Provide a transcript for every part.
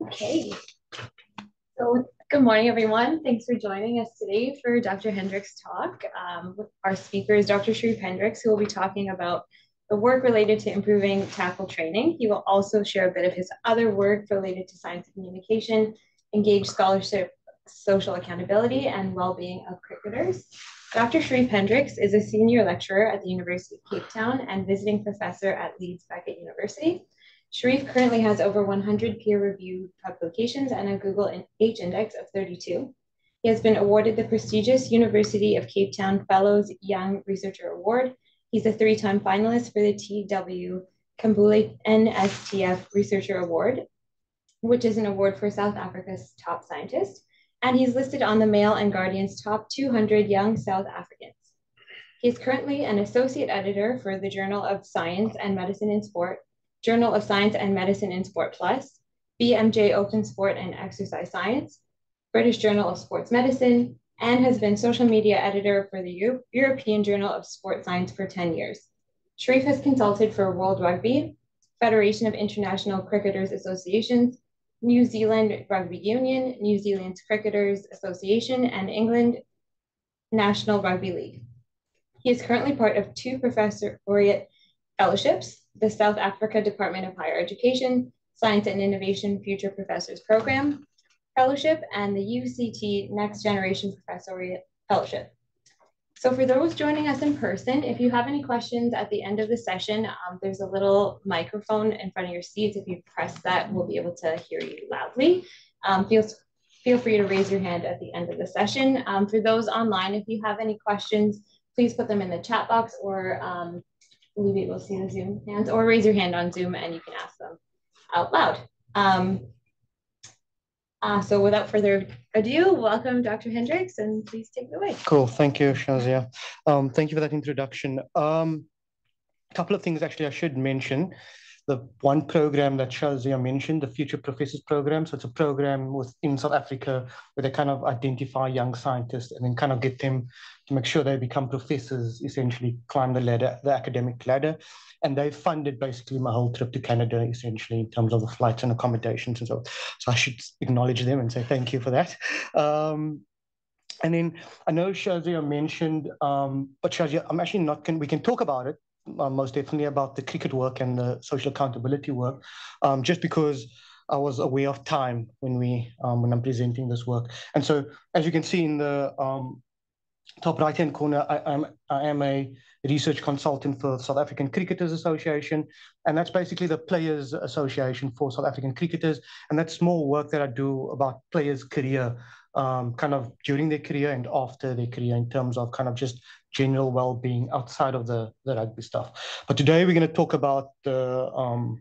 Okay, so good morning, everyone. Thanks for joining us today for Dr. Hendricks' talk. Our speaker is Dr. Sharief Hendricks, who will be talking about the work related to improving tackle training. He will also share a bit of his other work related to science and communication, engaged scholarship, social accountability, and well-being of cricketers. Dr. Sharief Hendricks is a senior lecturer at the University of Cape Town and visiting professor at Leeds Beckett University. Sharief currently has over 100 peer-reviewed publications and a Google H index of 32. He has been awarded the prestigious University of Cape Town Fellows Young Researcher Award. He's a three-time finalist for the TW Kambule NSTF Researcher Award, which is an award for South Africa's top scientists. And he's listed on the Mail and Guardian's top 200 young South Africans. He's currently an associate editor for the Journal of Science and Medicine in Sport, Journal of Science and Medicine in Sport Plus, BMJ Open Sport and Exercise Science, British Journal of Sports Medicine, and has been social media editor for the European Journal of Sport Science for 10 years. Sharief has consulted for World Rugby, Federation of International Cricketers Associations, New Zealand Rugby Union, New Zealand Cricketers Association, and England National Rugby League. He is currently part of two professoriate fellowships, the South Africa Department of Higher Education, Science and Innovation Future Professors Program Fellowship, and the UCT Next Generation Professoriate Fellowship. So for those joining us in person, if you have any questions at the end of the session, there's a little microphone in front of your seats. If you press that, we'll be able to hear you loudly. Feel free to raise your hand at the end of the session. For those online, if you have any questions, please put them in the chat box, or we'll be able to see the Zoom hands, or raise your hand on Zoom and you can ask them out loud. So without further ado, welcome Dr. Hendricks, and please take it away. Cool, thank you, Shazia. Thank you for that introduction. A couple of things actually I should mention. The one program that Shazia mentioned, the Future Professors Program. So it's a program in South Africa where they kind of identify young scientists and then kind of get them to make sure they become professors, essentially climb the ladder, the academic ladder. And they funded basically my whole trip to Canada, essentially, in terms of the flights and accommodations and so on. So I should acknowledge them and say thank you for that. And then I know Shazia mentioned, but Shazia, I'm actually not we can talk about it, most definitely about the cricket work and the social accountability work, just because I was aware of time when I'm presenting this work. And so, as you can see in the top right-hand corner, I am a research consultant for South African Cricketers Association, and that's basically the Players Association for South African cricketers. And that's small work that I do about players' career, kind of during their career and after their career, in terms of kind of just general well-being outside of the rugby stuff. But today we're going to talk about the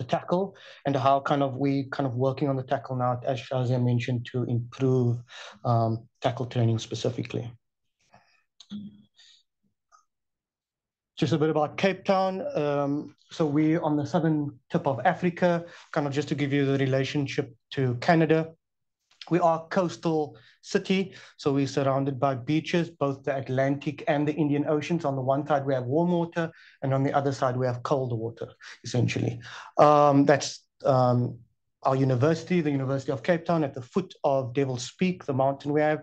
tackle and how we working on the tackle now, as Shazia mentioned, to improve tackle training specifically. Just a bit about Cape Town. So we're on the southern tip of Africa, kind of just to give you the relationship to Canada. We are a coastal city, so we're surrounded by beaches, both the Atlantic and the Indian Oceans. On the one side, we have warm water, and on the other side, we have cold water, essentially. That's our university, the University of Cape Town, at the foot of Devil's Peak, the mountain we have.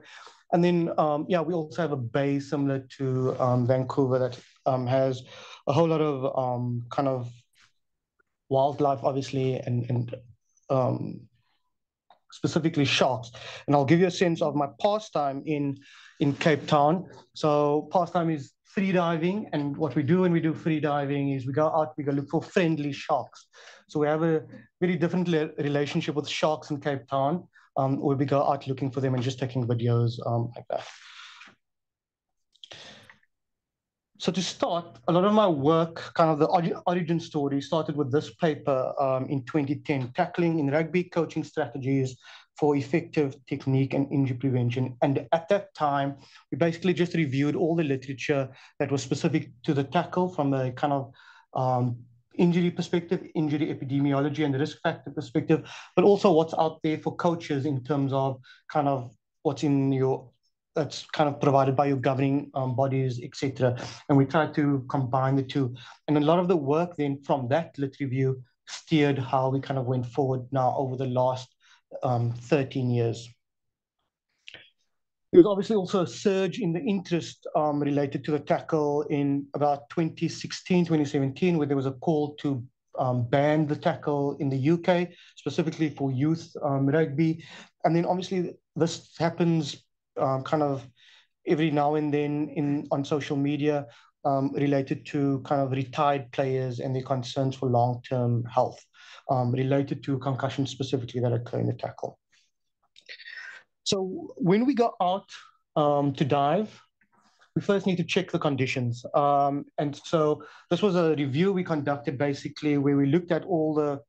And then, we also have a bay similar to Vancouver that has a whole lot of kind of wildlife, obviously, and specifically sharks. And I'll give you a sense of my pastime in Cape Town. So pastime is free diving. And what we do when we do free diving is we go out, we go look for friendly sharks. So we have a very different relationship with sharks in Cape Town, where we go out looking for them and just taking videos like that. So to start, a lot of my work, kind of the origin story, started with this paper in 2010, Tackling in Rugby, Coaching Strategies for Effective Technique and Injury Prevention. And at that time, we basically just reviewed all the literature that was specific to the tackle from a kind of injury perspective, injury epidemiology and the risk factor perspective, but also what's out there for coaches in terms of kind of what's in that's kind of provided by your governing bodies, etc. And we try to combine the two. And a lot of the work then from that lit review steered how we kind of went forward now over the last 13 years. There was obviously also a surge in the interest related to the tackle in about 2016, 2017, where there was a call to ban the tackle in the UK, specifically for youth rugby. And then obviously this happens kind of every now and then on social media related to kind of retired players and their concerns for long-term health related to concussions specifically that occur in the tackle. So when we go out to dive, we first need to check the conditions. And so this was a review we conducted basically where we looked at all the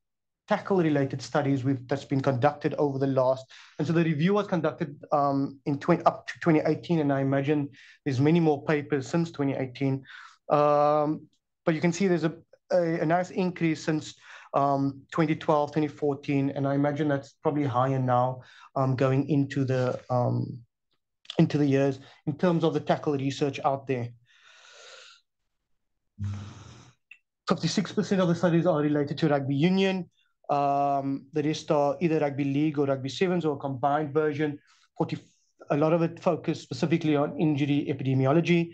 tackle-related studies that's been conducted over the last. And so the review was conducted up to 2018, and I imagine there's many more papers since 2018. But you can see there's a nice increase since 2012, 2014, and I imagine that's probably higher now going into the years in terms of the tackle research out there. 56% of the studies are related to rugby union. The rest are either rugby league or rugby sevens or a combined version. A lot of it focused specifically on injury epidemiology.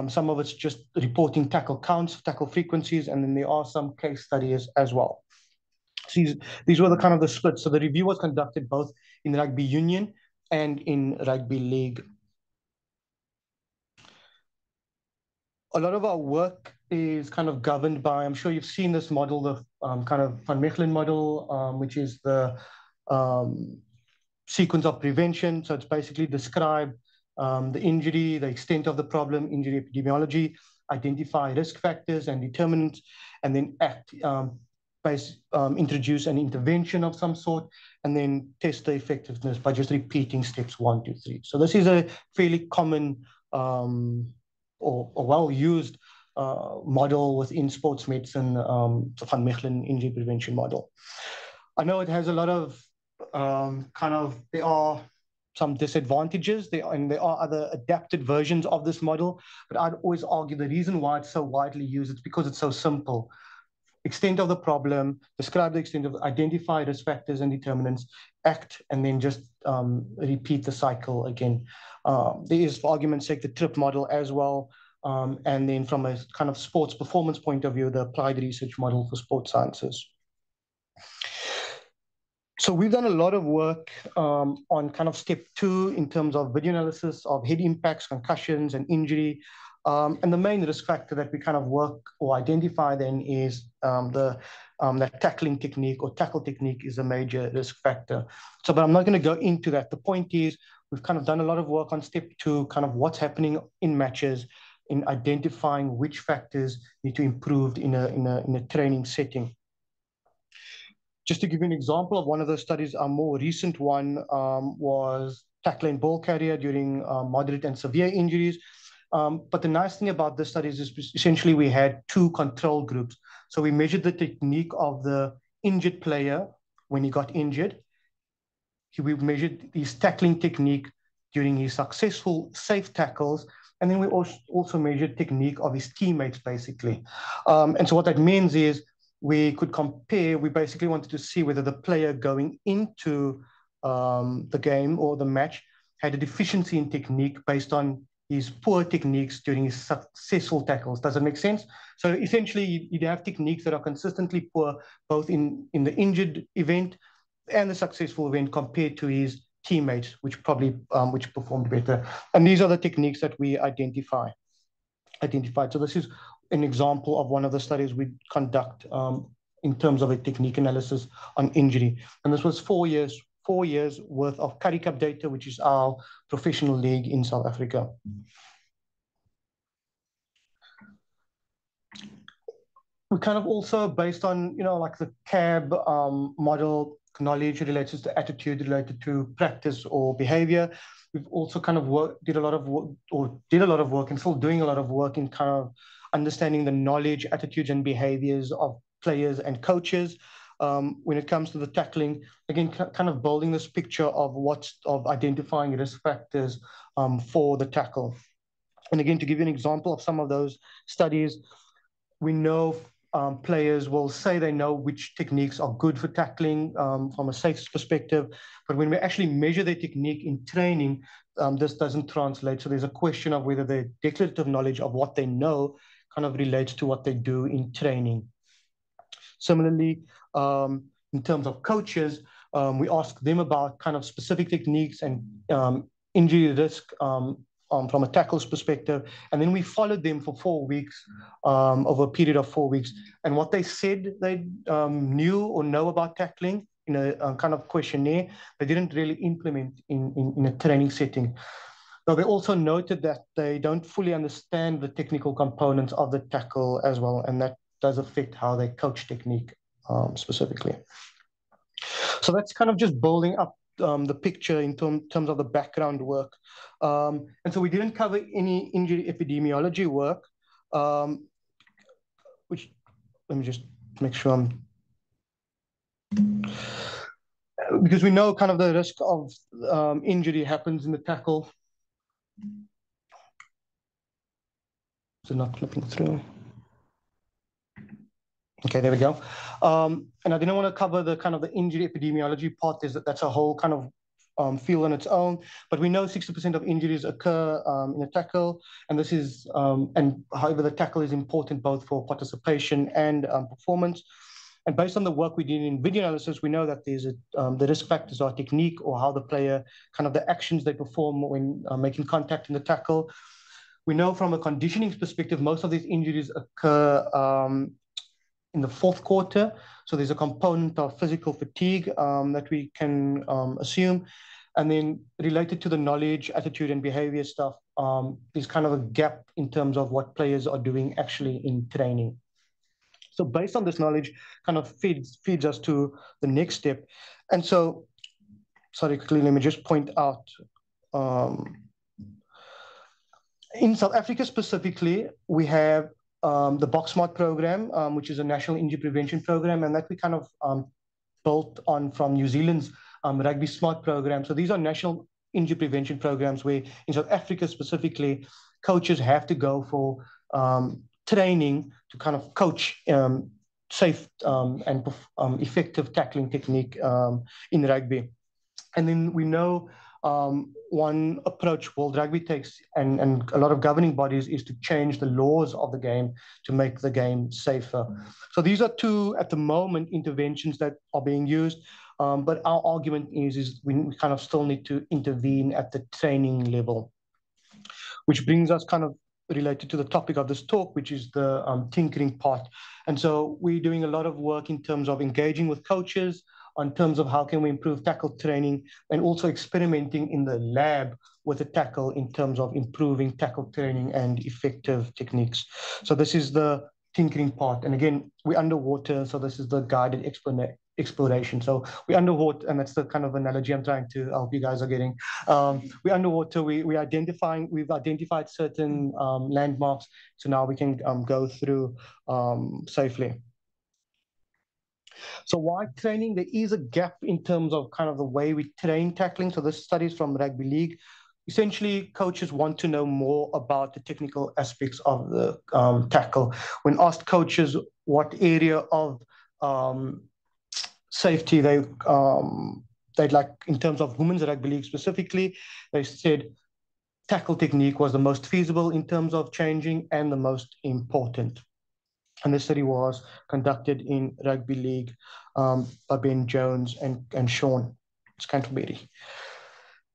Some of it's just reporting tackle counts, tackle frequencies, and then there are some case studies as well. So these were the kind of the splits. So the review was conducted both in rugby union and in rugby league. A lot of our work is kind of governed by, I'm sure you've seen this model, the kind of Van Mechelen model, which is the sequence of prevention. So it's basically describe the injury, the extent of the problem, injury epidemiology, identify risk factors and determinants, and then introduce an intervention of some sort, and then test the effectiveness by just repeating steps 1, 2, 3. So this is a fairly common or well-used model within sports medicine, the Van Mechelen injury prevention model. I know it has a lot of there are some disadvantages and there are other adapted versions of this model, but I'd always argue the reason why it's so widely used is because it's so simple. Extent of the problem, describe the extent of, identify risk factors and determinants, act, and then just repeat the cycle again. There is, for argument's sake, the TRIP model as well. And then from a kind of sports performance point of view, the applied research model for sports sciences. So we've done a lot of work on kind of step 2 in terms of video analysis of head impacts, concussions, and injury. And the main risk factor that we kind of work or identify then is that tackling technique or tackle technique is a major risk factor. So, but I'm not going to go into that. The point is we've kind of done a lot of work on step 2, kind of what's happening in matches, in identifying which factors need to improve in a training setting. Just to give you an example of one of those studies, a more recent one was tackle and ball carrier during moderate and severe injuries. But the nice thing about this study is essentially we had 2 control groups. So we measured the technique of the injured player when he got injured. We measured his tackling technique during his successful safe tackles. And then we also measured technique of his teammates, basically. And so what that means is we could compare, we basically wanted to see whether the player going into the game or the match had a deficiency in technique based on his poor techniques during his successful tackles. Does that make sense? So essentially, you'd have techniques that are consistently poor, both in the injured event and the successful event compared to his teammates, which performed better. And these are the techniques that we identified. So this is an example of one of the studies we conduct in terms of a technique analysis on injury. And this was 4 years worth of Currie Cup data, which is our professional league in South Africa. We kind of also, based on, like the CAB model, knowledge related to attitude, related to practice or behavior. We've also kind of did a lot of work and still doing a lot of work in kind of understanding the knowledge, attitudes, and behaviors of players and coaches. When it comes to the tackling, again, kind of building this picture of identifying risk factors for the tackle. And again, to give you an example of some of those studies, we know players will say they know which techniques are good for tackling from a safe perspective, but when we actually measure their technique in training, this doesn't translate. So there's a question of whether their declarative knowledge of what they know kind of relates to what they do in training. Similarly, in terms of coaches, we ask them about kind of specific techniques and injury risk from a tackles perspective. And then we followed them for 4 weeks, over a period of 4 weeks. And what they said they knew or know about tackling in a kind of questionnaire, they didn't really implement in a training setting. Now, they also noted that they don't fully understand the technical components of the tackle as well, and that does affect how they coach technique specifically. So that's kind of just building up the picture in terms of the background work. And so we didn't cover any injury epidemiology work, which, let me just make sure because we know kind of the risk of injury happens in the tackle. Is it not flipping through? Okay, there we go. And I didn't want to cover the kind of the injury epidemiology part. That's a whole kind of field on its own. But we know 60% of injuries occur in a tackle, and this is and however the tackle is important both for participation and performance. And based on the work we did in video analysis, we know that there's the risk factors are technique or how the player kind of the actions they perform when making contact in the tackle. We know from a conditioning perspective, most of these injuries occur in the fourth quarter. So there's a component of physical fatigue that we can assume. And then related to the knowledge, attitude, and behavior stuff, there's kind of a gap in terms of what players are doing actually in training. So based on this knowledge, kind of feeds us to the next step. And so, sorry, quickly, let me just point out, in South Africa specifically, we have the BoxSmart program, which is a national injury prevention program, and that we kind of built on from New Zealand's Rugby Smart program. So these are national injury prevention programs where in South Africa specifically, coaches have to go for training to kind of coach safe and effective tackling technique in rugby. And then we know one approach World Rugby takes and a lot of governing bodies is to change the laws of the game to make the game safer. So these are two, at the moment, interventions that are being used. But our argument is we kind of still need to intervene at the training level, which brings us kind of related to the topic of this talk, which is the tinkering part. And so we're doing a lot of work in terms of engaging with coaches, on terms of how can we improve tackle training, and also experimenting in the lab with the tackle in terms of improving tackle training and effective techniques. So this is the tinkering part. And again, we're underwater, so this is the guided exploration. So we're underwater, and that's the kind of analogy I'm trying to help you guys are getting. We're underwater, we've identified certain landmarks, so now we can go through safely. So why training? There is a gap in terms of kind of the way we train tackling. So this study is from Rugby League. Essentially, coaches want to know more about the technical aspects of the tackle. When asked coaches what area of safety they'd like in terms of women's rugby league specifically, they said tackle technique was the most feasible in terms of changing and the most important. And the study was conducted in Rugby League by Ben Jones and Sean Scantleberry.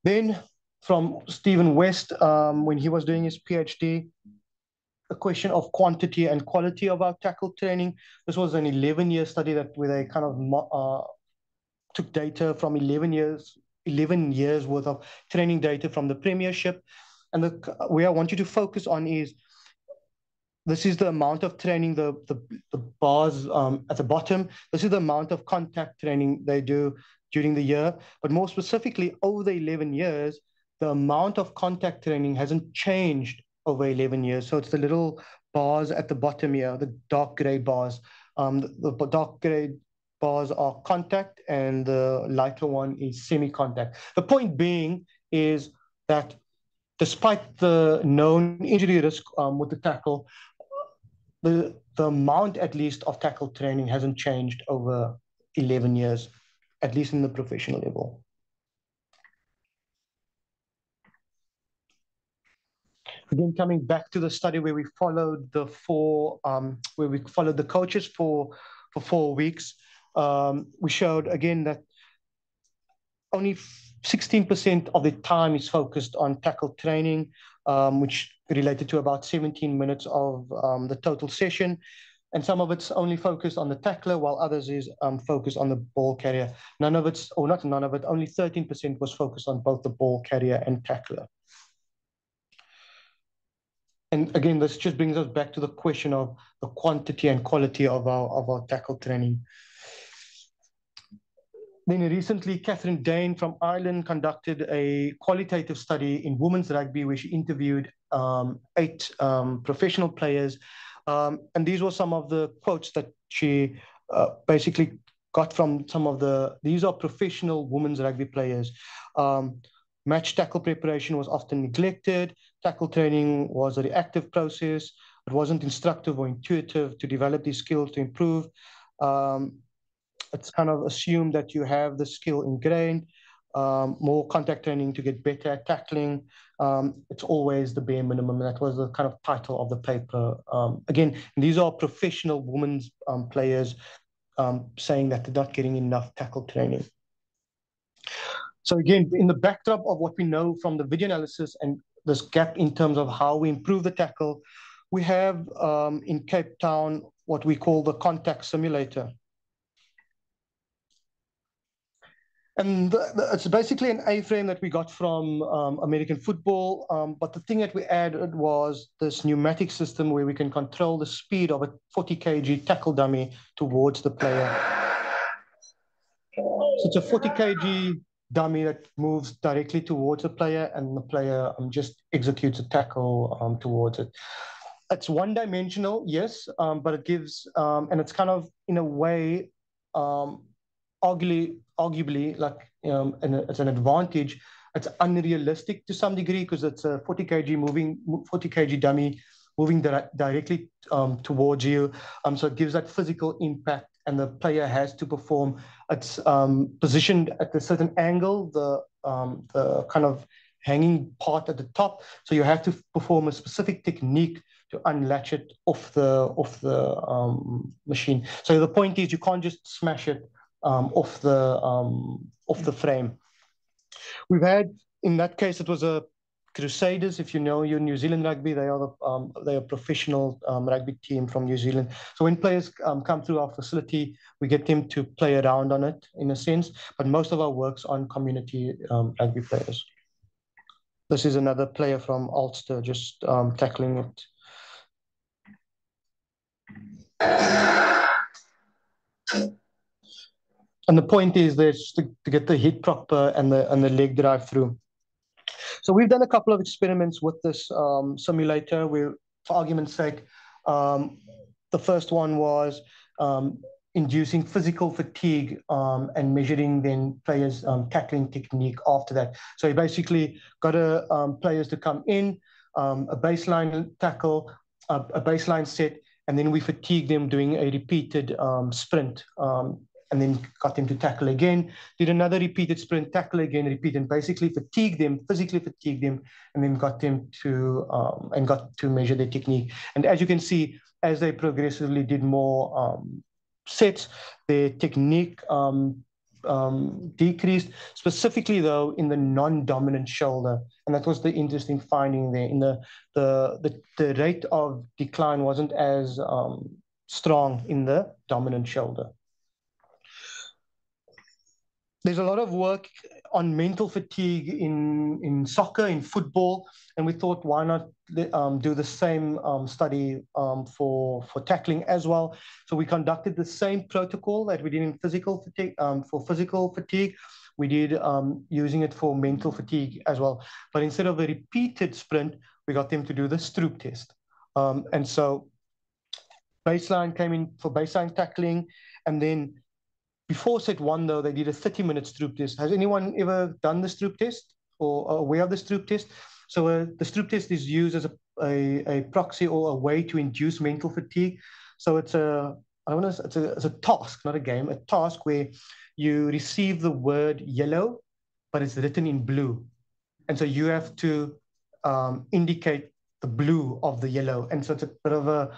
Then from Stephen West, when he was doing his PhD, a question of quantity and quality of our tackle training. This was an 11-year study where they kind of took data from 11 years worth of training data from the Premiership. And where I want you to focus on is, this is the amount of training, the bars at the bottom. This is the amount of contact training they do during the year. But more specifically, over the 11 years, the amount of contact training hasn't changed over 11 years. So it's the little bars at the bottom here, the dark gray bars. The dark gray bars are contact and the lighter one is semi-contact. The point being is that despite the known injury risk with the tackle, the amount, at least, of tackle training hasn't changed over 11 years, at least in the professional level. Again, coming back to the study where we followed the coaches for 4 weeks, we showed again that only 16% of the time is focused on tackle training, which related to about 17 minutes of the total session. And some of it's only focused on the tackler, while others is focused on the ball carrier. None of it's, or not none of it, only 13% was focused on both the ball carrier and tackler. And again, this just brings us back to the question of the quantity and quality of our tackle training. Then recently, Catherine Dane from Ireland conducted a qualitative study in women's rugby where she interviewed 8 professional players. And these were some of the quotes that she basically got from some of these are professional women's rugby players. Match tackle preparation was often neglected. Tackle training was a reactive process. It wasn't instructive or intuitive to develop these skills to improve. It's kind of assumed that you have the skill ingrained, more contact training to get better at tackling. It's always the bare minimum. That was the kind of title of the paper. Again, these are professional women's players saying that they're not getting enough tackle training. So again, in the backdrop of what we know from the video analysis and this gap in terms of how we improve the tackle, we have in Cape Town what we call the contact simulator. And it's basically an A-frame that we got from American football. But the thing that we added was this pneumatic system where we can control the speed of a 40 kg tackle dummy towards the player. So it's a 40 kg dummy that moves directly towards the player, and the player just executes a tackle towards it. It's one-dimensional, yes, but it gives, and it's kind of, in a way, arguably, like, it's an advantage. It's unrealistic to some degree because it's a 40 kg dummy moving directly towards you. So it gives that physical impact, and the player has to perform. It's positioned at a certain angle, the kind of hanging part at the top. So you have to perform a specific technique to unlatch it off the machine. So the point is, you can't just smash it off the frame. We've had, in that case, it was a Crusaders. If you know your New Zealand rugby, they are a professional rugby team from New Zealand. So when players come through our facility, we get them to play around on it in a sense. But most of our work's on community rugby players. This is another player from Ulster just tackling it. And the point is there's to get the hit proper and the leg drive through. So we've done a couple of experiments with this simulator where, for argument's sake, the first one was inducing physical fatigue and measuring then players' tackling technique after that. So you basically got players to come in, a baseline tackle, a baseline set, and then we fatigue them doing a repeated sprint, and then got them to tackle again, did another repeated sprint, tackle again, repeat, and basically physically fatigue them, and then got them to, and got to measure their technique. And as you can see, as they progressively did more sets, their technique decreased, specifically though in the non-dominant shoulder. And that was the interesting finding there. In the rate of decline wasn't as strong in the dominant shoulder. There's a lot of work on mental fatigue in soccer, in football, and we thought, why not do the same study for tackling as well. So we conducted the same protocol that we did in physical fatigue, for physical fatigue. We did using it for mental fatigue as well. But instead of a repeated sprint, we got them to do the Stroop test. And so baseline came in for baseline tackling, and then before set 1, though, they did a 30-minute Stroop test. Has anyone ever done the Stroop test or aware of the Stroop test? So the Stroop test is used as a proxy or a way to induce mental fatigue. So it's a it's a task, not a game, a task where you receive the word yellow, but it's written in blue. And so you have to indicate the blue of the yellow. And so it's a bit of a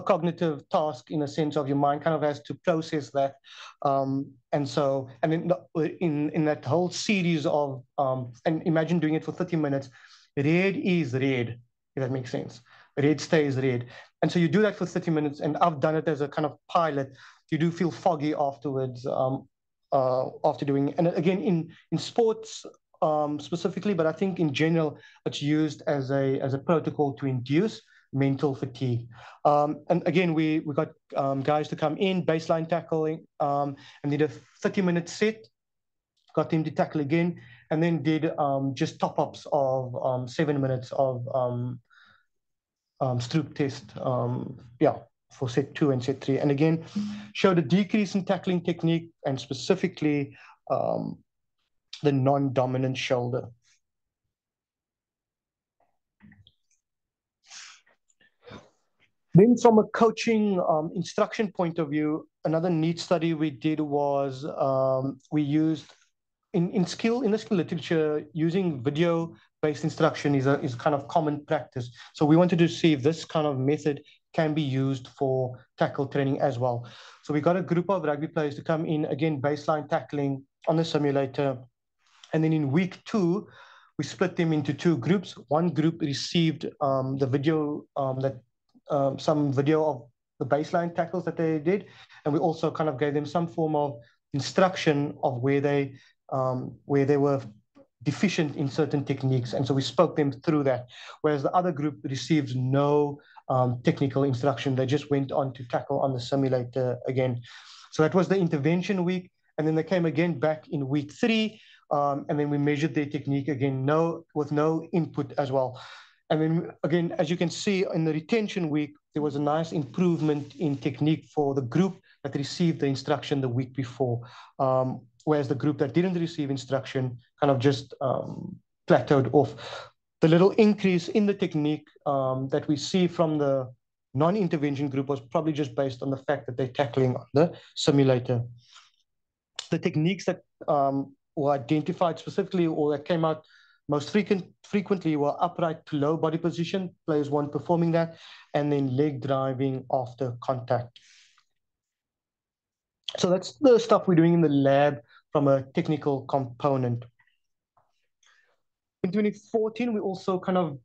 cognitive task, in a sense of your mind kind of has to process that. And in that whole series of, and imagine doing it for 30 minutes, red is red, if that makes sense. Red stays red. And so you do that for 30 minutes, and I've done it as a kind of pilot. You do feel foggy afterwards, after doing, and again, in sports, specifically, but I think in general, it's used as a protocol to induce mental fatigue. And again, we got guys to come in, baseline tackling, and did a 30-minute set, got them to tackle again, and then did just top-ups of 7 minutes of Stroop test, for set 2 and set 3. And again, showed a decrease in tackling technique and specifically the non-dominant shoulder. Then from a coaching instruction point of view, another neat study we did was we used in the skill literature, using video-based instruction is kind of common practice. So we wanted to see if this kind of method can be used for tackle training as well. So we got a group of rugby players to come in, again, baseline tackling on the simulator. And then in week 2, we split them into 2 groups. One group received the video, some video of the baseline tackles that they did. And we also kind of gave them some form of instruction of where they were deficient in certain techniques. And so we spoke them through that. Whereas the other group received no technical instruction. They just went on to tackle on the simulator again. So that was the intervention week. And then they came again back in week 3. And then we measured their technique again, with no input as well. And then again, as you can see in the retention week, there was a nice improvement in technique for the group that received the instruction the week before, whereas the group that didn't receive instruction kind of just plateaued off. The little increase in the technique that we see from the non-intervention group was probably just based on the fact that they're tackling on the simulator. The techniques that were identified specifically, or that came out most frequently, were upright to low body position, players weren't performing that, and then leg driving after contact. So that's the stuff we're doing in the lab from a technical component. In 2014, we also kind of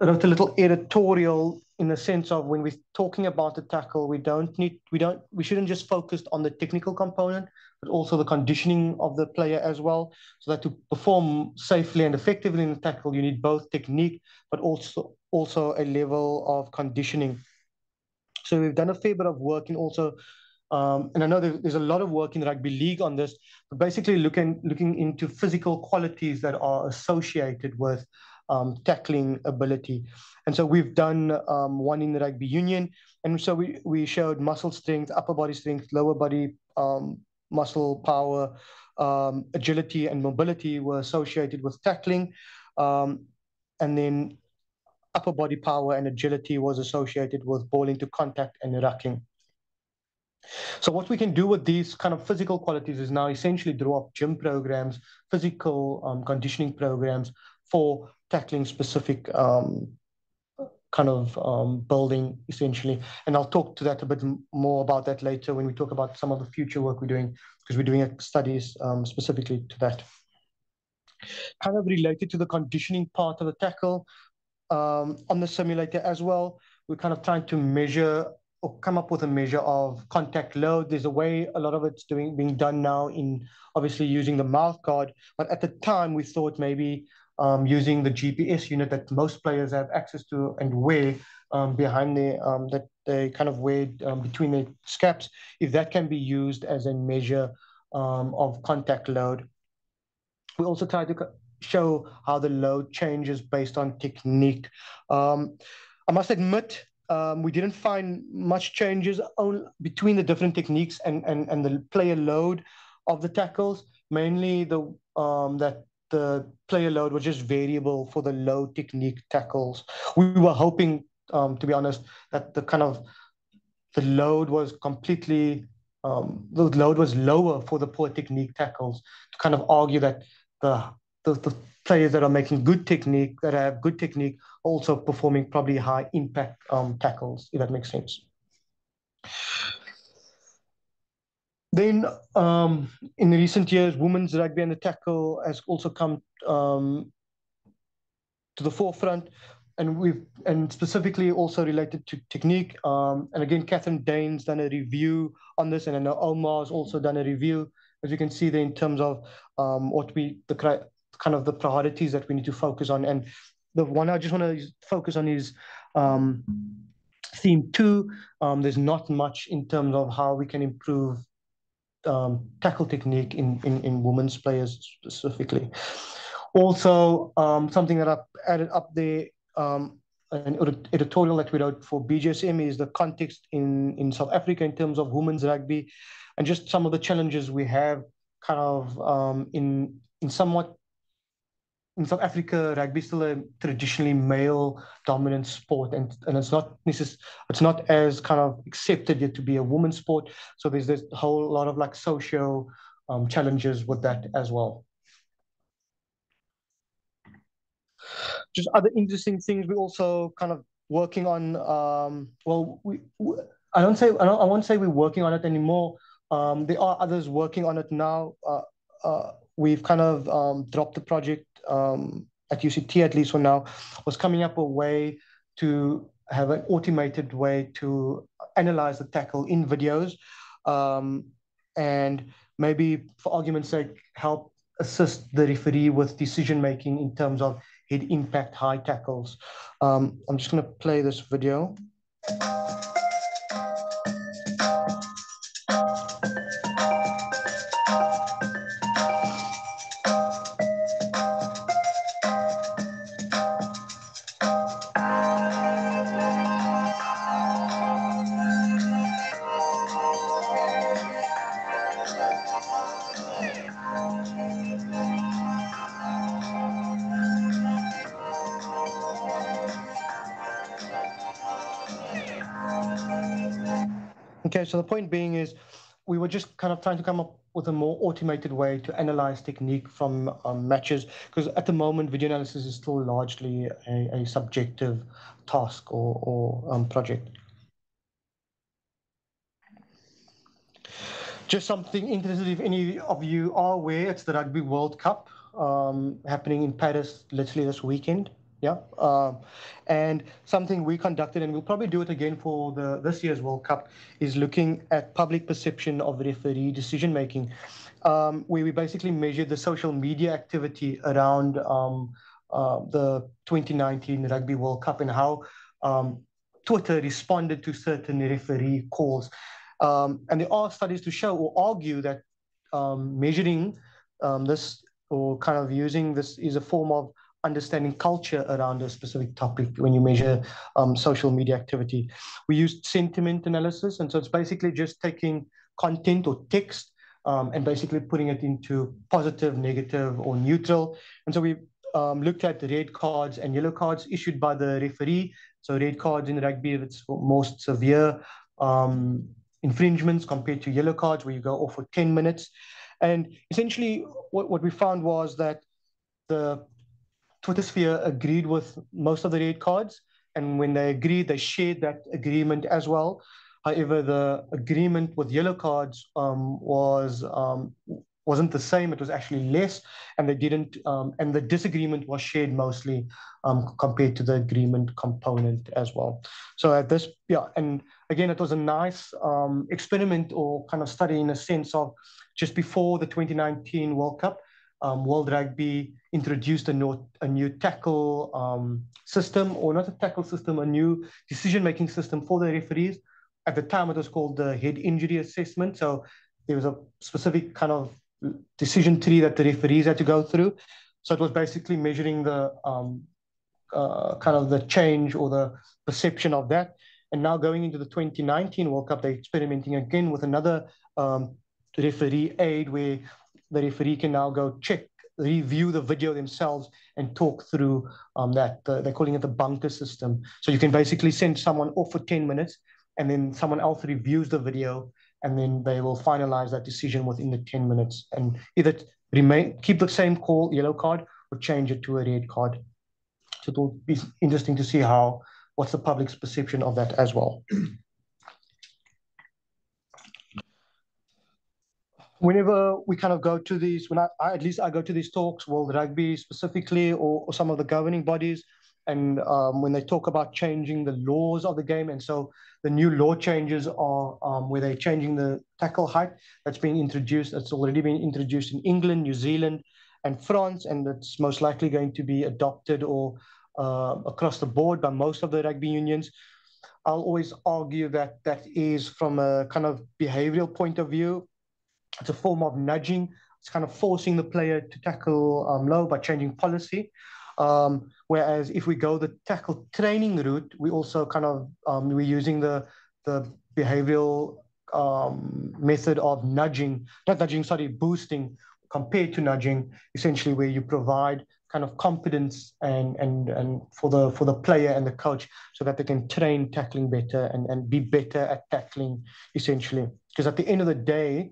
wrote a little editorial in the sense of, when we're talking about the tackle, we shouldn't just focus on the technical component, but also the conditioning of the player as well. So that to perform safely and effectively in the tackle, you need both technique, but also a level of conditioning. So we've done a fair bit of work in also, and I know there's a lot of work in rugby league on this, but basically looking into physical qualities that are associated with tackling ability. And so we've done one in the rugby union. And so we showed muscle strength, upper body strength, lower body muscle power, agility and mobility were associated with tackling. And then upper body power and agility was associated with ball into contact and rucking. So what we can do with these kind of physical qualities is now essentially draw up gym programs, physical conditioning programs for tackling specific kind of building, essentially. And I'll talk to that a bit more about that later when we talk about some of the future work we're doing, because we're doing studies specifically to that. Kind of related to the conditioning part of the tackle, on the simulator as well, we're kind of trying to measure or come up with a measure of contact load. There's a way a lot of it's being done now in obviously using the mouth guard, but at the time we thought maybe using the GPS unit that most players have access to and wear behind their, that they kind of wear between their scaps, if that can be used as a measure of contact load. We also try to show how the load changes based on technique. I must admit, we didn't find much changes between the different techniques and the player load of the tackles, mainly that the player load was just variable for the low technique tackles. We were hoping, to be honest, that the load was lower for the poor technique tackles, to kind of argue that the players that are making good technique, that have good technique, also performing probably high impact tackles, if that makes sense. Then in recent years, women's rugby and the tackle has also come to the forefront, and specifically also related to technique. And again, Catherine Dane's done a review on this, and I know Omar's also done a review, as you can see there, in terms of the priorities that we need to focus on. And the one I just want to focus on is theme 2. There's not much in terms of how we can improve tackle technique in women's players specifically. Also, something that I've added up there, an editorial that we wrote for BGSM, is the context in South Africa in terms of women's rugby, and just some of the challenges we have in South Africa. Rugby is still a traditionally male dominant sport, and it's not as kind of accepted yet to be a women's sport. So there's this whole lot of like socio challenges with that as well. Just other interesting things we're also kind of working on. I won't say we're working on it anymore. There are others working on it now. We've kind of dropped the project at UCT, at least for now. Was coming up a way to have an automated way to analyze the tackle in videos, and maybe, for argument's sake, help assist the referee with decision making in terms of head impact high tackles. I'm just going to play this video. Okay, so the point being is we were just kind of trying to come up with a more automated way to analyze technique from matches, because at the moment, video analysis is still largely a subjective task or project. Just something interesting, if any of you are aware, it's the Rugby World Cup happening in Paris literally this weekend. Yeah, and something we conducted, and we'll probably do it again for this year's World Cup, is looking at public perception of referee decision making, where we basically measured the social media activity around the 2019 Rugby World Cup and how Twitter responded to certain referee calls. And there are studies to show or argue that measuring this, or kind of using this, is a form of understanding culture around a specific topic when you measure social media activity. We used sentiment analysis, and so it's basically just taking content or text and basically putting it into positive, negative, or neutral. And so we looked at the red cards and yellow cards issued by the referee. So red cards in rugby, it's for most severe infringements, compared to yellow cards where you go off for 10 minutes. And essentially what we found was that the Twitter sphere agreed with most of the red cards, and when they agreed, they shared that agreement as well. However, the agreement with yellow cards wasn't the same; it was actually less, and they didn't. And the disagreement was shared mostly compared to the agreement component as well. So at this, yeah, and again, it was a nice experiment or kind of study, in a sense of just before the 2019 World Cup. World Rugby introduced a new tackle system, or not a tackle system, a new decision-making system for the referees. At the time, it was called the head injury assessment. So there was a specific kind of decision tree that the referees had to go through. So it was basically measuring the kind of the change or the perception of that. And now going into the 2019 World Cup, they're experimenting again with another referee aid, where the referee can now go check review the video themselves and talk through that. They're calling it the bunker system. So you can basically send someone off for 10 minutes, and then someone else reviews the video, and then they will finalize that decision within the 10 minutes and either keep the same call, yellow card, or change it to a red card. So it will be interesting to see what's the public's perception of that as well. Whenever we kind of go to these, at least I go to these talks, World Rugby specifically, or some of the governing bodies, and when they talk about changing the laws of the game, and so the new law changes are where they're changing the tackle height that's being introduced. It's already been introduced in England, New Zealand, and France, and it's most likely going to be adopted or across the board by most of the rugby unions. I'll always argue that that is from a kind of behavioral point of view. It's a form of nudging. It's kind of forcing the player to tackle low by changing policy. Whereas if we go the tackle training route, we also kind of, we're using the behavioral method of boosting compared to nudging, essentially where you provide kind of confidence and for the player and the coach so that they can train tackling better and be better at tackling, essentially. Because at the end of the day,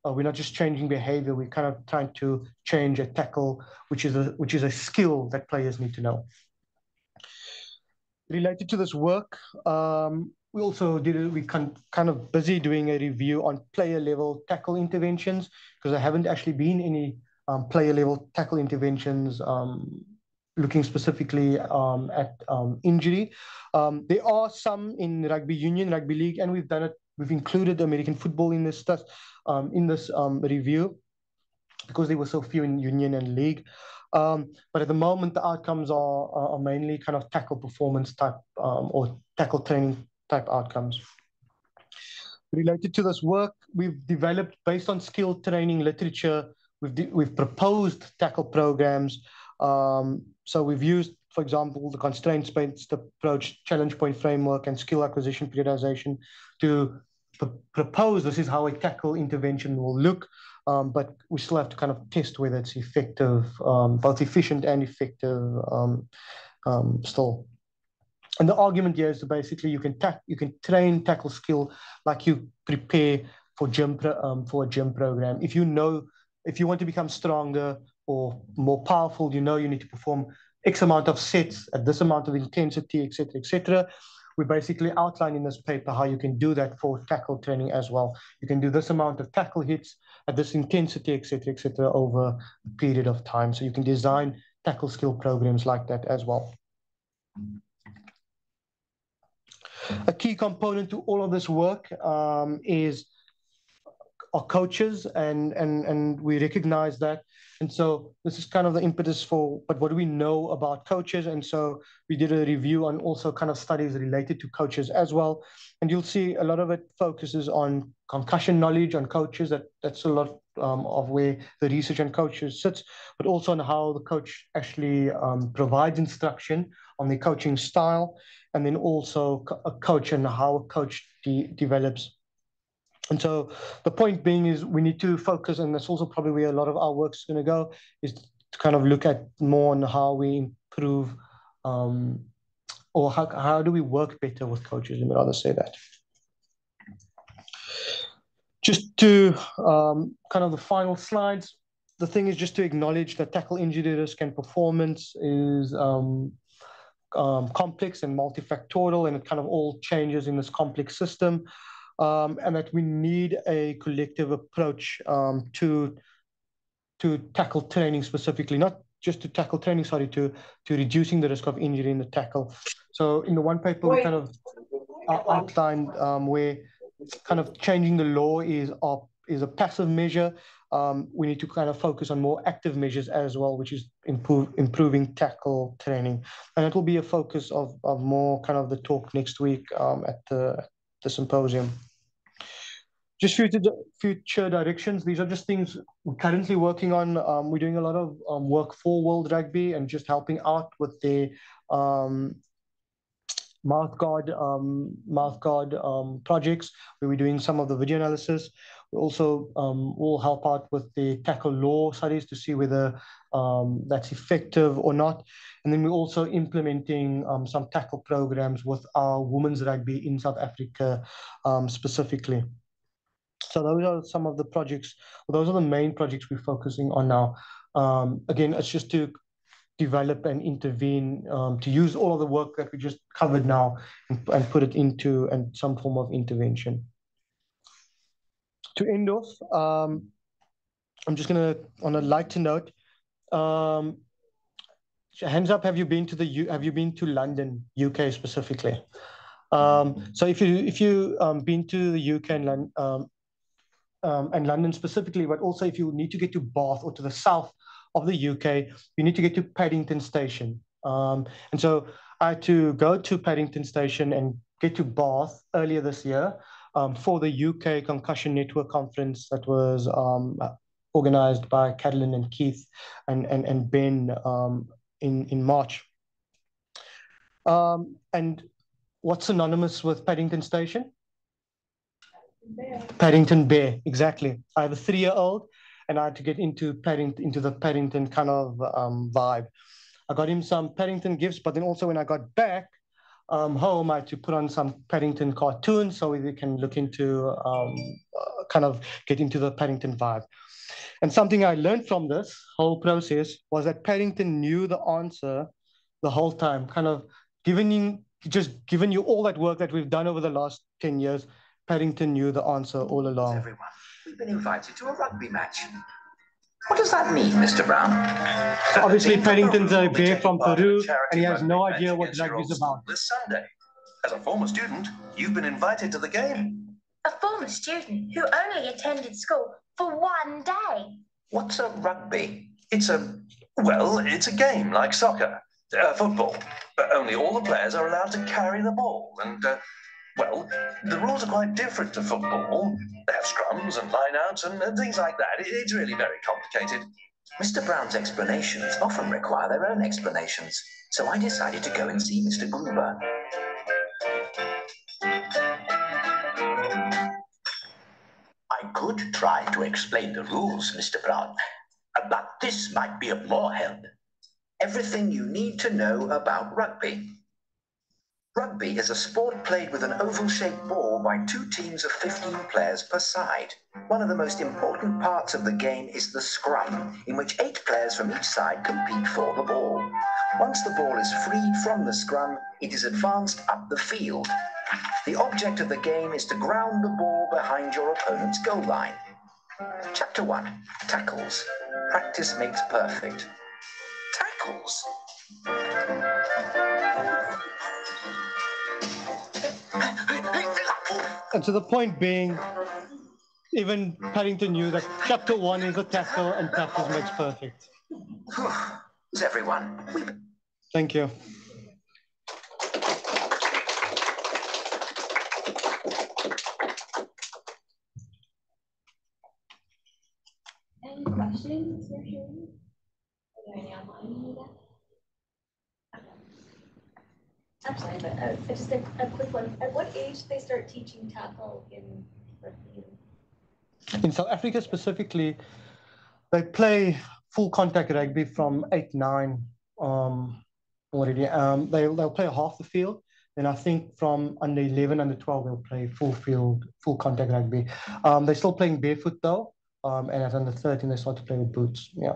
we're not just changing behavior, we're kind of trying to change a tackle, which is a skill that players need to know. Related to this work, we also we kind of busy doing a review on player level tackle interventions, because there haven't actually been any player level tackle interventions looking specifically at injury. There are some in rugby union, rugby league, and we've included American football in this review because there were so few in union and league. But at the moment, the outcomes are mainly kind of tackle performance type or tackle training type outcomes. Related to this work, we've developed, based on skill training literature, we've proposed tackle programs. So we've used, for example, the constraints-based approach, challenge point framework, and skill acquisition periodization to propose this is how a tackle intervention will look, but we still have to kind of test whether it's effective, both efficient and effective still. And the argument here is that basically you can train tackle skill like you prepare for a gym program. If you want to become stronger or more powerful, you need to perform X amount of sets at this amount of intensity, etc., etc. We basically outline in this paper how you can do that for tackle training as well. You can do this amount of tackle hits at this intensity, etc., etc., over a period of time. So you can design tackle skill programs like that as well. A key component to all of this work is our coaches, and we recognize that. And so this is kind of the impetus but what do we know about coaches? And so we did a review on also kind of studies related to coaches as well. And you'll see a lot of it focuses on concussion knowledge on coaches. That's a lot of where the research on coaches sits, but also on how the coach actually provides instruction on the coaching style, and then also a coach and how a coach develops. And so the point being is we need to focus, and that's also probably where a lot of our work is going to go, is to kind of look at more on how we improve or how do we work better with coaches, and I'd rather say that. Just to kind of the final slides, the thing is just to acknowledge that tackle injury risk and performance is complex and multifactorial, and it kind of all changes in this complex system. And that we need a collective approach to tackle training specifically, not just to tackle training, sorry, to reducing the risk of injury in the tackle. So in the one paper, we kind of outlined where kind of changing the law is a passive measure. We need to kind of focus on more active measures as well, which is improving tackle training. And it will be a focus of more kind of the talk next week at the symposium. Just future directions. These are just things we're currently working on. We're doing a lot of work for World Rugby and just helping out with their mouth guard projects where we're doing some of the video analysis. We also will help out with the tackle law studies to see whether that's effective or not. And then we're also implementing some tackle programs with our women's rugby in South Africa specifically. So those are some of the projects, those are the main projects we're focusing on now. Again, it's just to develop and intervene, to use all of the work that we just covered now and put it into some form of intervention. To end off, I'm just going to, on a lighter note, hands up, have you been to London, UK specifically? So if you been to the UK and London specifically, but also if you need to get to Bath or to the south of the UK, you need to get to Paddington Station. And so I had to go to Paddington Station and get to Bath earlier this year for the UK Concussion Network Conference that was organized by Catalin and Keith and Ben in March. And what's synonymous with Paddington Station? Bear. Paddington Bear, exactly. I have a 3-year-old and I had to get into the Paddington kind of vibe. I got him some Paddington gifts, but then also when I got back home, I had to put on some Paddington cartoons so we can look into kind of get into the Paddington vibe. And something I learned from this whole process was that Paddington knew the answer the whole time, kind of given you all that work that we've done over the last 10 years. Paddington knew the answer all along. Everyone, we've been invited to a rugby match. What does that mean, Mr. Brown? So obviously, Paddington's a bear from Peru, and he has no idea what rugby is about. This Sunday, as a former student, you've been invited to the game. A former student who only attended school for one day. What's a rugby? It's a game like soccer, football. Only all the players are allowed to carry the ball, and the rules are quite different to football. They have scrums and lineouts and things like that. It's really very complicated. Mr. Brown's explanations often require their own explanations, so I decided to go and see Mr. Gruber. I could try to explain the rules, Mr. Brown, but this might be of more help. Everything you need to know about rugby. Rugby is a sport played with an oval-shaped ball by 2 teams of 15 players per side. One of the most important parts of the game is the scrum, in which 8 players from each side compete for the ball. Once the ball is freed from the scrum, it is advanced up the field. The object of the game is to ground the ball behind your opponent's goal line. Chapter 1. Tackles. Practice makes perfect. Tackles? And so the point being, even Paddington knew that chapter 1 is a tackle and tackles makes perfect. Is everyone? Thank you. Any questions for Sharief? Are there any online? Absolutely, but just a quick one. At what age do they start teaching tackle in rugby? In South Africa specifically, they play full contact rugby from 8, 9 already. They'll play half the field. Then I think from under 11, under 12, they'll play full contact rugby. They're still playing barefoot though. And at under 13, they start to play with boots. Yeah.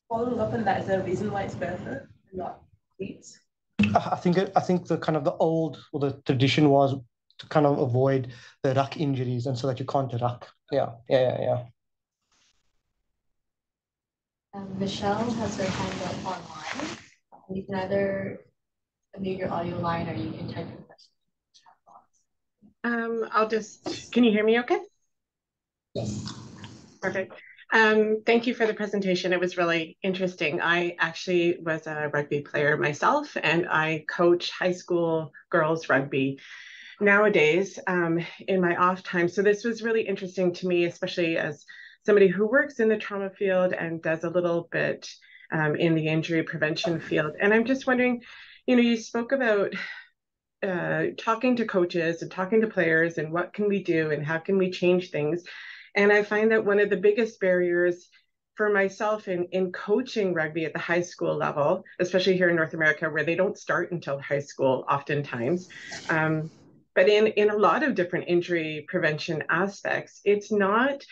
Following up on that, is there a reason why it's barefoot and not cleats? I think the kind of the old or the tradition was to kind of avoid the ruck injuries and so that you can't ruck. Yeah. Michelle has her hand up online. You can either mute your audio line or you can type your question in the chat box. Can you hear me okay? Yes. Perfect. Thank you for the presentation. It was really interesting. I actually was a rugby player myself, and I coach high school girls rugby nowadays in my off time. So this was really interesting to me, especially as somebody who works in the trauma field and does a little bit in the injury prevention field. And I'm just wondering, you spoke about talking to coaches and talking to players and what can we do and how can we change things. And I find that one of the biggest barriers for myself in coaching rugby at the high school level, especially here in North America, where they don't start until high school oftentimes, but in a lot of different injury prevention aspects, it's not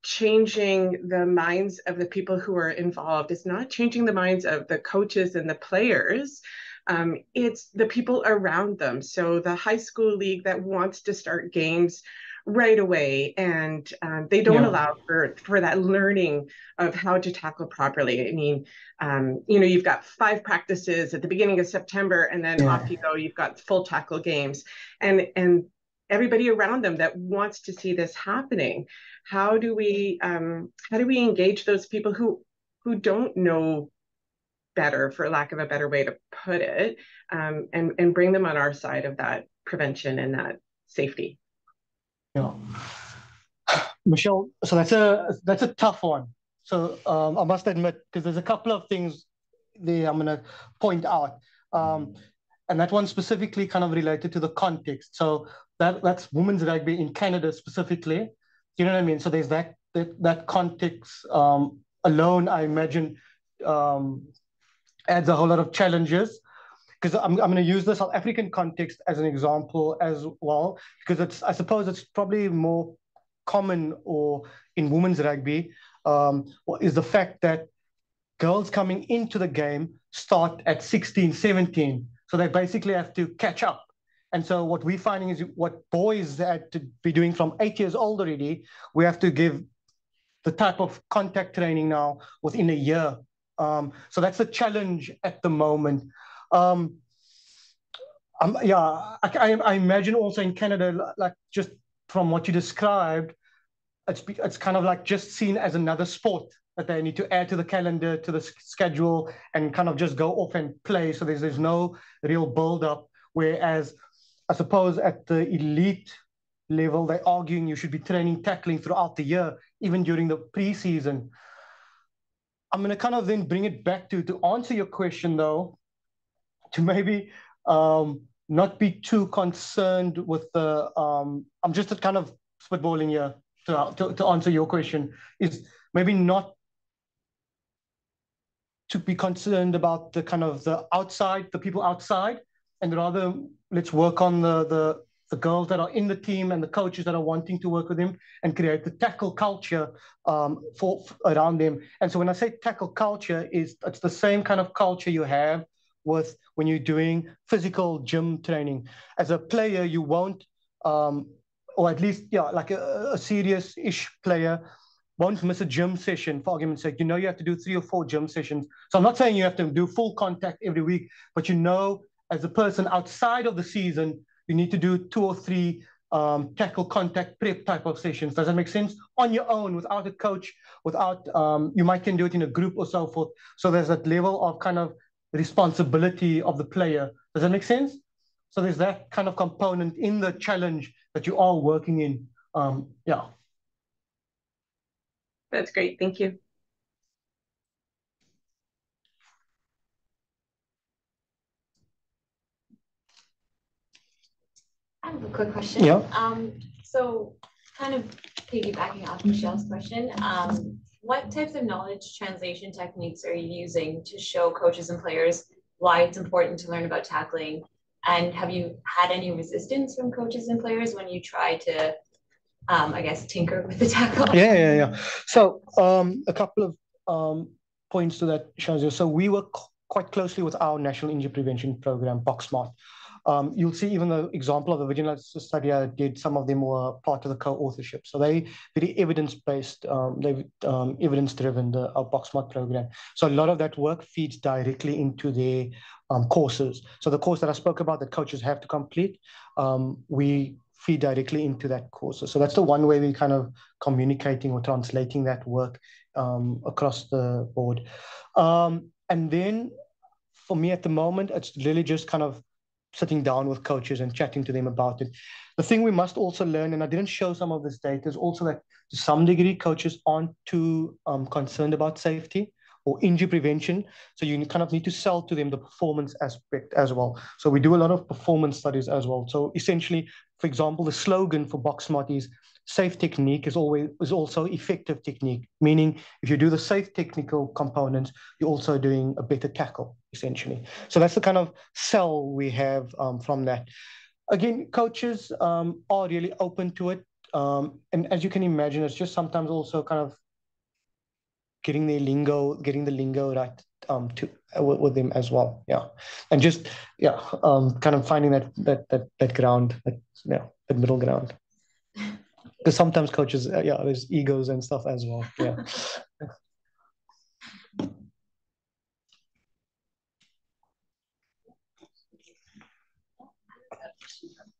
changing the minds of the people who are involved. It's not changing the minds of the coaches and the players. It's the people around them. So the high school league that wants to start games right away, and they don't allow for that learning of how to tackle properly. I mean, you've got 5 practices at the beginning of September, and then off you go. You've got full tackle games, and everybody around them that wants to see this happening. How do we engage those people who don't know better, for lack of a better way to put it, and bring them on our side of that prevention and that safety? Yeah, Michelle, so that's a tough one. So I must admit, because there's a couple of things there I'm going to point out, and that one specifically kind of related to the context. So that's women's rugby in Canada specifically. You know what I mean? So there's that context alone, I imagine, adds a whole lot of challenges. Because I'm going to use the South African context as an example as well, because I suppose it's probably more common or in women's rugby, is the fact that girls coming into the game start at 16, 17. So they basically have to catch up. And so what we're finding is what boys had to be doing from 8 years old already, we have to give the type of contact training now within a year. So that's a challenge at the moment. I imagine also in Canada, like just from what you described, it's kind of like just seen as another sport that they need to add to the calendar, to the schedule, and kind of just go off and play. So there's no real build-up. Whereas I suppose at the elite level, they're arguing you should be training tackling throughout the year, even during the preseason. I'm going to kind of then bring it back to answer your question, though, to maybe not be too concerned with the, I'm just kind of spitballing here to answer your question, is maybe not to be concerned about the kind of the outside, the people outside, and rather let's work on the girls that are in the team and the coaches that are wanting to work with them and create the tackle culture for around them. And so when I say tackle culture, it's the same kind of culture you have with when you're doing physical gym training. As a player, you won't, or at least, like a serious-ish player won't miss a gym session, for argument's sake. You have to do 3 or 4 gym sessions. So I'm not saying you have to do full contact every week, but as a person outside of the season, you need to do 2 or 3 tackle contact prep type of sessions. Does that make sense? On your own, without a coach, you might can do it in a group or so forth. So there's that level of kind of responsibility of the player. Does that make sense? So there's that kind of component in the challenge that you are working in. That's great. Thank you. I have a quick question. Yeah. So kind of piggybacking off Michelle's question, what types of knowledge translation techniques are you using to show coaches and players why it's important to learn about tackling? And have you had any resistance from coaches and players when you try to, I guess, tinker with the tackle? Yeah. So a couple of points to that, Shazia. So we work quite closely with our National Injury Prevention Program, BoxSmart. You'll see even the example of the original study I did, some of them were part of the co-authorship. So they very evidence-based, they've evidence-driven, our BoxSmart program. So a lot of that work feeds directly into their courses. So the course that I spoke about that coaches have to complete, we feed directly into that course. So that's the one way we kind of communicating or translating that work across the board. And then for me at the moment, it's really just kind of sitting down with coaches and chatting to them about it. The thing we must also learn, and I didn't show some of this data, is also that to some degree, coaches aren't too concerned about safety or injury prevention. So you kind of need to sell to them the performance aspect as well. So we do a lot of performance studies as well. So essentially, for example, the slogan for BoxSmart is safe technique is also effective technique, meaning if you do the safe technical components, you're also doing a better tackle, essentially. So that's the kind of sell we have from that. Again, coaches are really open to it. And as you can imagine, it's just sometimes also kind of getting the lingo right with them as well. Yeah. And just, yeah, kind of finding that ground, that middle ground. Because sometimes coaches, there's egos and stuff as well. Yeah.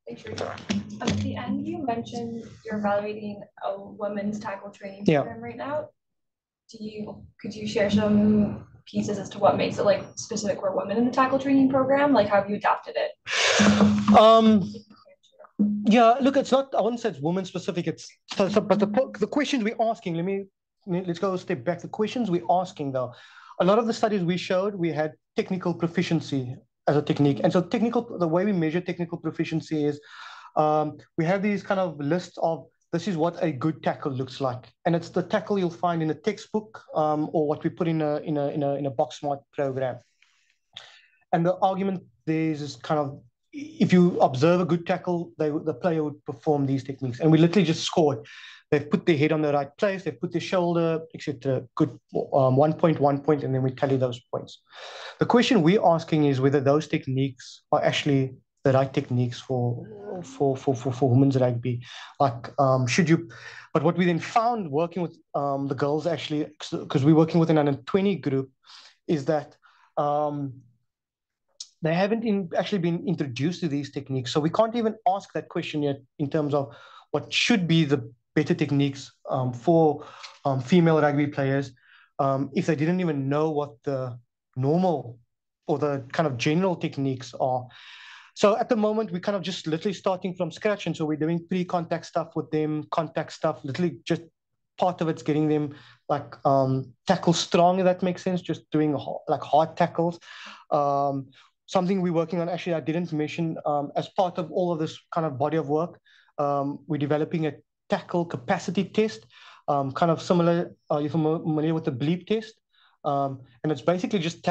Thanks, Sharief. At the end, you mentioned you're evaluating a women's tackle training program right now. Could you share some pieces as to what makes it like specific for women in the tackle training program? Like, how have you adapted it? Yeah, look, it's not, I wouldn't say it's women specific. It's but the questions we're asking, let's go a step back. The questions we're asking though, a lot of the studies we showed, we had technical proficiency as a technique. And so the way we measure technical proficiency is we have these kind of lists of this is what a good tackle looks like. And it's the tackle you'll find in a textbook or what we put in a BoxSmart program. And the argument there is kind of, if you observe a good tackle, the player would perform these techniques. And we literally just scored. They've put their head on the right place, they've put their shoulder, etc. Good, 1 point, 1 point, and then we tally those points. The question we're asking is whether those techniques are actually the right techniques for women's rugby. Like, should you? But what we then found working with the girls, actually, because we're working with an under 20 group, is that they haven't actually been introduced to these techniques. So we can't even ask that question yet in terms of what should be the better techniques for female rugby players if they didn't even know what the normal or the kind of general techniques are. So at the moment, we're kind of just literally starting from scratch. And so we're doing pre-contact stuff with them, contact stuff, literally just part of it's getting them like tackle strong, if that makes sense, just doing like hard tackles. Something we're working on, actually, I didn't mention, as part of all of this kind of body of work, we're developing a tackle capacity test, kind of similar, you're familiar with the bleep test. And it's basically just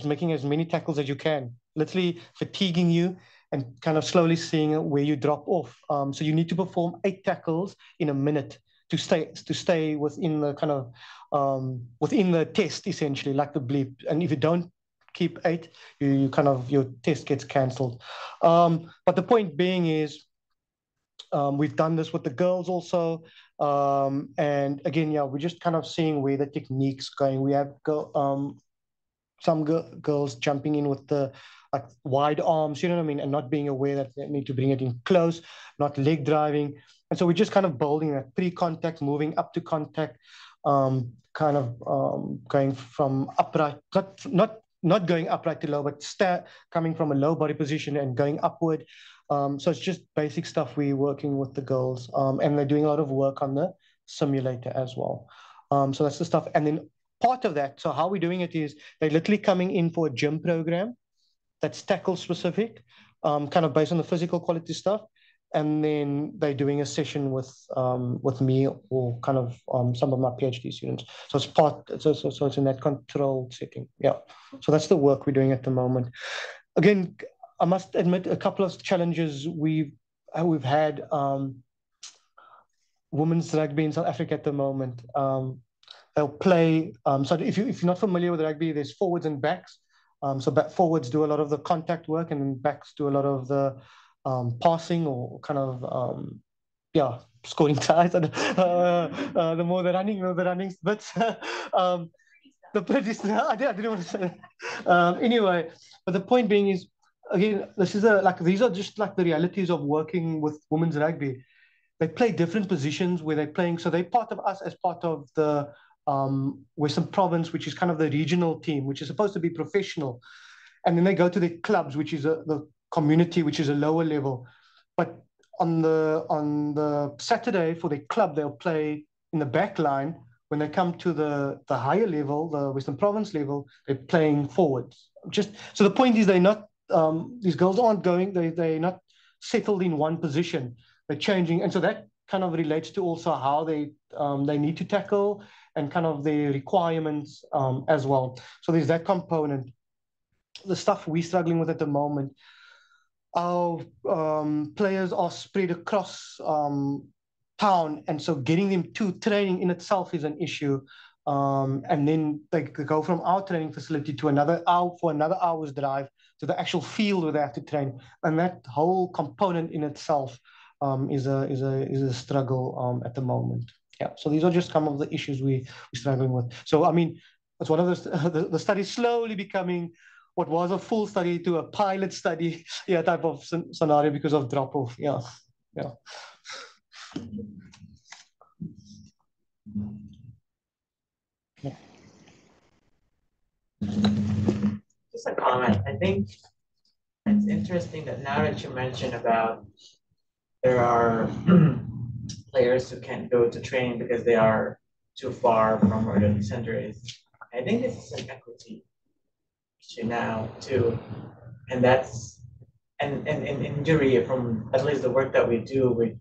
making as many tackles as you can, literally fatiguing you and kind of slowly seeing where you drop off. So you need to perform 8 tackles in a minute to stay within the kind of within the test, essentially, like the bleep. And if you don't keep 8, your test gets cancelled. But the point being is, we've done this with the girls also. And again, we're just kind of seeing where the technique's going. We have some girls jumping in with the like wide arms, you know what I mean, and not being aware that they need to bring it in close, not leg driving. And so we're just kind of building that pre-contact, moving up to contact, kind of going from upright, not going upright to low, but coming from a low body position and going upward. So it's just basic stuff we're working with the girls, and they're doing a lot of work on the simulator as well. So that's the stuff. And then part of that, so how we're doing it is they're literally coming in for a gym program that's tackle specific, kind of based on the physical quality stuff. And then they're doing a session with me or kind of some of my PhD students. So it's in that controlled setting. Yeah. So that's the work we're doing at the moment. Again, I must admit a couple of challenges we've had. Women's rugby in South Africa at the moment. They'll play. So if you're not familiar with rugby, there's forwards and backs. So forwards do a lot of the contact work, and then backs do a lot of the passing or kind of scoring ties. The more the running bits. The pretty stuff. I didn't want to say that. Anyway, but the point being is, again, these are just like the realities of working with women's rugby. They play different positions where they're playing. So they're part of us as part of the Western Province, which is kind of the regional team, which is supposed to be professional. And then they go to their clubs, which is the community, which is a lower level. But on the Saturday for their club, they'll play in the back line when they come to the higher level, the Western Province level, they're playing forwards. Just so the point is, they're not these girls aren't going. They're not settled in one position. They're changing, and so that kind of relates to also how they need to tackle and kind of their requirements as well. So there's that component. The stuff we're struggling with at the moment, our players are spread across town, and so getting them to training in itself is an issue. And then they go from our training facility to another hour's drive to the actual field where they have to train, and that whole component in itself is a struggle at the moment. Yeah, so these are just some of the issues we're struggling with. So I mean, it's one of those the study slowly becoming what was a full study to a pilot study, yeah, type of scenario because of drop off. Yeah, yeah. Just a comment. I think it's interesting that now that you mentioned about there are players who can't go to training because they are too far from where the center is. I think this is an equity issue now too, and that's and injury from at least the work that we do.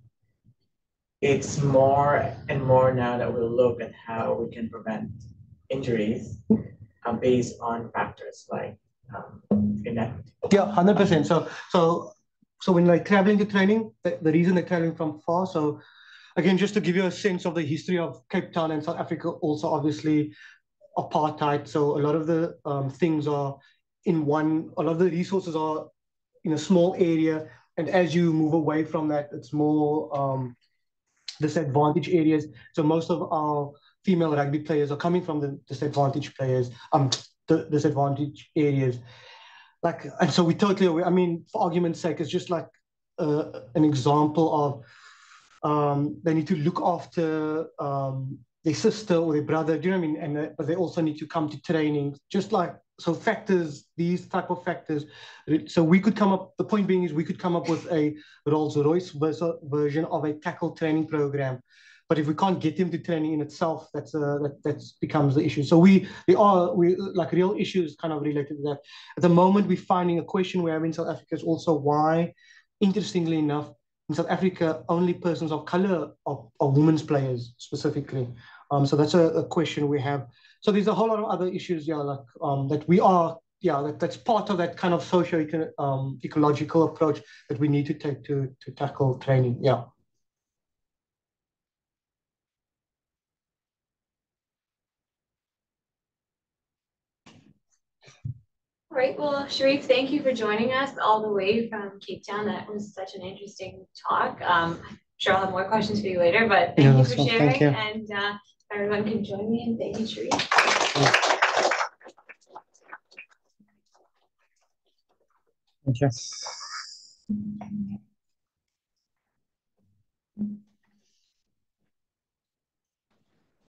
It's more and more now that we'll look at how we can prevent injuries based on factors like inequity. Yeah, 100%. So when like traveling to training, the reason they're traveling from far. So again, just to give you a sense of the history of Cape Town and South Africa, also obviously apartheid. So a lot of the things are in one. A lot of the resources are in a small area, and as you move away from that, it's more disadvantaged areas. So most of our female rugby players are coming from the disadvantaged areas. Like, and so we totally aware. I mean, for argument's sake, it's just like an example of they need to look after their sister or their brother. Do you know what I mean? But they also need to come to training. Just like so, factors, these type of factors. So we could come up. The point being is we could come up with a Rolls-Royce version of a tackle training program. But if we can't get them to training in itself, that becomes the issue. So we like real issues kind of related to that. At the moment, we're finding a question we have in South Africa is also why, interestingly enough, in South Africa, only persons of color are women's players specifically. So that's a question we have. So there's a whole lot of other issues, yeah, like that we are, yeah, that's part of that kind of socio-ecological approach that we need to take to tackle training. Yeah. All right, well, Sharief, thank you for joining us all the way from Cape Town. That was such an interesting talk. I'm sure I'll have more questions for you later, but thank you for sharing. You. And everyone can join me in thank you, Sharief. Thank you.